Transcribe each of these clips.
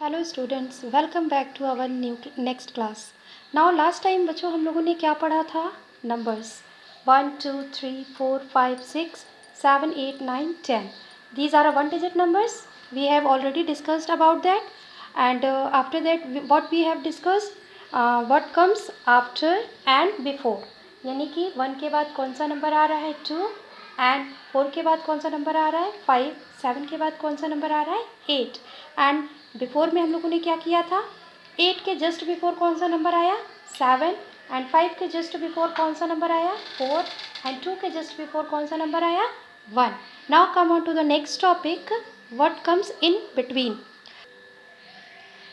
Hello students, welcome back to our next class. Now last time बच्चों हम लोगों ने क्या पढ़ा था? Numbers 1 2 3 4 5 6 7 8 9 10. These are one digit numbers. We have already discussed about that, and after that what we have discussed, what comes after and before. यानी कि 1 के बाद कौन सा नंबर आ रहा है 2, एंड 4 के बाद कौन सा नंबर आ रहा है 5, 7 के बाद कौन सा नंबर आ रहा है 8, एंड बिफोर में हम लोगों ने क्या किया था? 8 के जस्ट बिफोर कौन सा नंबर आया 7, एंड 5 के जस्ट बिफोर कौन सा नंबर आया 4, एंड 2 के जस्ट बिफोर कौन सा नंबर आया 1. Now come on to the next topic, what comes in between.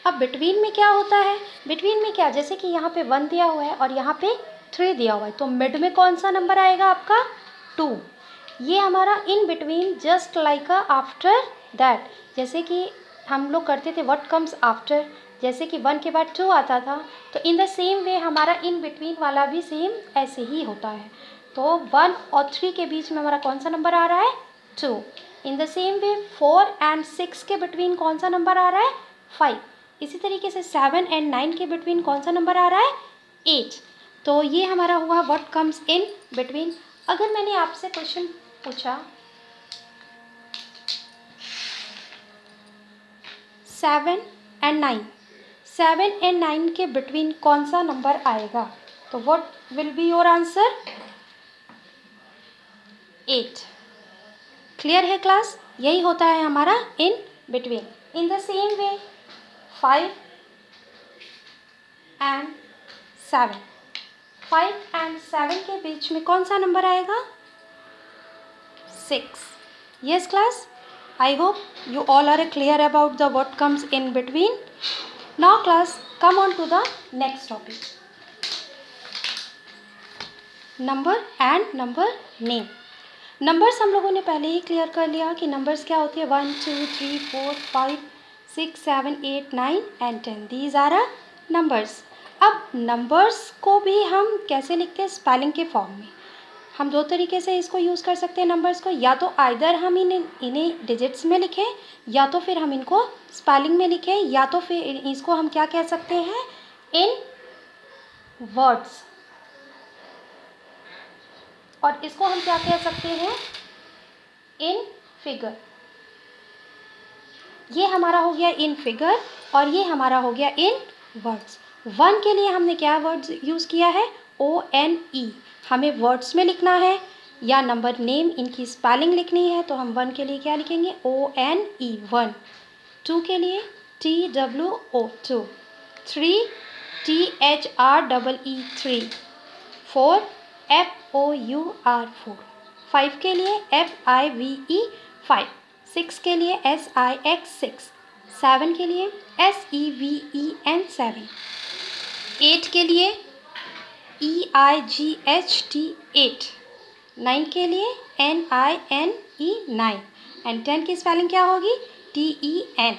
अब बिटवीन में क्या होता है? बिटवीन में क्या, जैसे कि यहाँ पे 1 दिया हुआ है और यहाँ पे 3 दिया हुआ है, तो मिड में कौन सा नंबर आएगा आपका 2. ये हमारा in between just like a after that. जैसे कि हम लोग करते थे व्हाट कम्स आफ्टर, जैसे कि 1 के बाद 2 आता था, तो इन द सेम वे हमारा इन बिटवीन वाला भी सेम ऐसे ही होता है. तो 1 और 3 के बीच में हमारा कौन सा नंबर आ रहा है 2. In the same way 4 and 6 के बिटवीन कौन सा नंबर आ रहा है 5. इसी तरीके से 7 एंड 9 के बिटवीन कौन सा नंबर आ रहा है 8. तो ये हमारा हुआ व्हाट कम्स इन बिटवीन. अगर मैंने आपसे क्वेश्चन पूछा 7 एंड 9, 7 एंड 9 के बिटवीन कौन सा नंबर आएगा, तो what will be your answer 8. Clear है क्लास? यही होता है हमारा in between. In the same way 5 and 7, 5 and 7 के बीच में कौन सा नंबर आएगा 6. Yes class, I hope you all are clear about the what comes in between. Now class, come on to the next topic, number and number name. Numbers हम लोगों ने पहले ही clear कर लिया कि नंबर्स क्या होती है 1 2 3 4 5 6 7 8 9 and 10. These are a numbers. अब नंबर्स को भी हम कैसे लिखते हैं? स्पेलिंग के फॉर्म में. हम दो तरीके से इसको यूज़ कर सकते हैं नंबर्स को, या तो आइदर हम इन्हें डिजिट्स में लिखें, या तो फिर हम इनको स्पेलिंग में लिखें, या तो फिर इसको हम क्या कह सकते हैं इन वर्ड्स, और इसको हम क्या कह सकते हैं इन फिगर. ये हमारा हो गया इन फिगर और ये हमारा हो गया इन वर्ड्स. 1 के लिए हमने क्या वर्ड्स यूज़ किया है ONE. हमें वर्ड्स में लिखना है या नंबर नेम इनकी स्पेलिंग लिखनी है, तो हम 1 के लिए क्या लिखेंगे ONE 1. 2 के लिए TWO 2. 3 THREE 3. 4 FOUR 4. 5 के लिए FIVE 5. 6 के लिए SIX 6. 7 के लिए SEVEN 7. 8 के लिए EIGHT 8. 9 के लिए NINE 9. एंड 10 की स्पेलिंग क्या होगी TEN.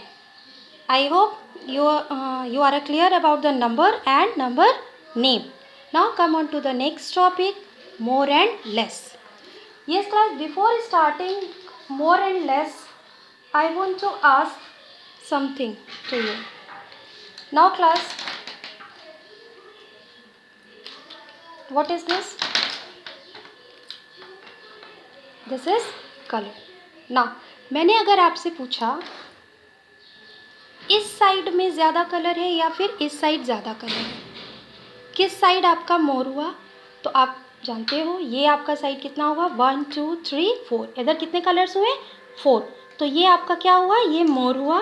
I hope you are clear about the number and number name. Now come on to the next topic, more and less. Yes class, before starting more and less, I want to ask something to you. Now class, what is this? This is color. Now मैंने अगर आपसे पूछा इस side में ज़्यादा colour है या फिर इस साइड ज़्यादा कलर है, किस साइड आपका मोर हुआ, तो आप जानते हो ये आपका साइड कितना हुआ 1 2 3 4. इधर कितने कलर्स हुए 4, तो ये आपका क्या हुआ ये मोर हुआ.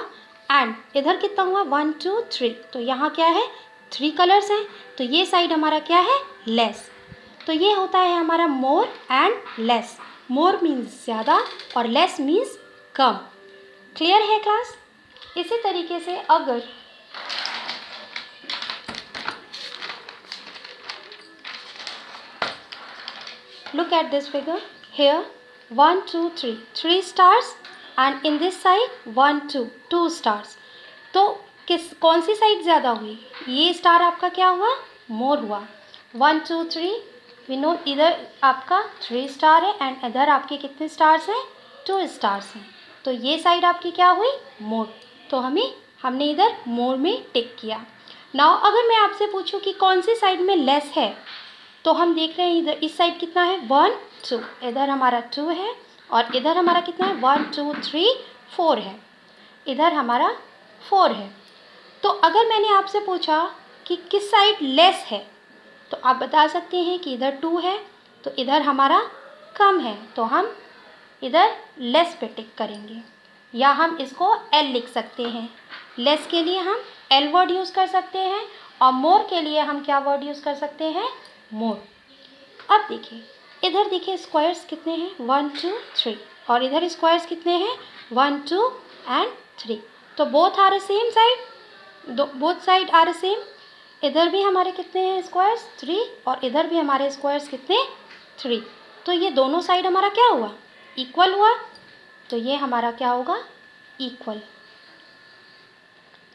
एंड इधर कितना हुआ 1 2 3, तो यहाँ क्या है 3 कलर्स हैं, तो ये साइड हमारा क्या है लेस. तो ये होता है हमारा more and less. More means ज़्यादा और लेस मीन्स कम. क्लियर है क्लास? इसी तरीके से अगर look at this figure here 1 2 3 3 stars and in this side 1 2 2 stars. तो कौन सी साइड ज़्यादा हुई? ये स्टार आपका क्या हुआ मोर हुआ. 1 2 3 वी नो इधर आपका 3 स्टार है एंड इधर आपके कितने स्टार्स हैं 2 स्टार्स हैं, तो ये साइड आपकी क्या हुई मोर. तो हमें हमने इधर मोर में टिक किया। नाउ अगर मैं आपसे पूछूं कि कौन सी साइड में लेस है, तो हम देख रहे हैं इधर इस साइड कितना है 1 2, इधर हमारा 2 है और इधर हमारा कितना है 1 2 3 4 है, इधर हमारा 4 है। तो अगर मैंने आपसे पूछा कि किस साइड लेस है, तो आप बता सकते हैं कि इधर 2 है तो इधर हमारा कम है, तो हम इधर लेस पे टिक करेंगे, या हम इसको एल लिख सकते हैं। लेस के लिए हम एल वर्ड यूज़ कर सकते हैं और मोर के लिए हम क्या वर्ड यूज़ कर सकते हैं, मोर। अब देखिए इधर देखिए स्क्वायर्स कितने हैं 1 2 3 और इधर स्क्वायर्स कितने हैं 1 2 एंड 3। तो both are same side, both side are same. इधर भी हमारे कितने हैं स्क्वायर्स 3 और इधर भी हमारे स्क्वायर्स कितने 3। तो ये दोनों साइड हमारा क्या हुआ, इक्वल हुआ। तो ये हमारा क्या होगा, इक्वल।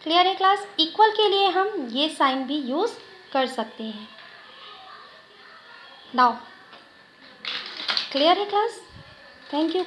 क्लियर है क्लास? इक्वल के लिए हम ये साइन भी यूज़ कर सकते हैं। नाउ क्लियर है क्लास? Thank you.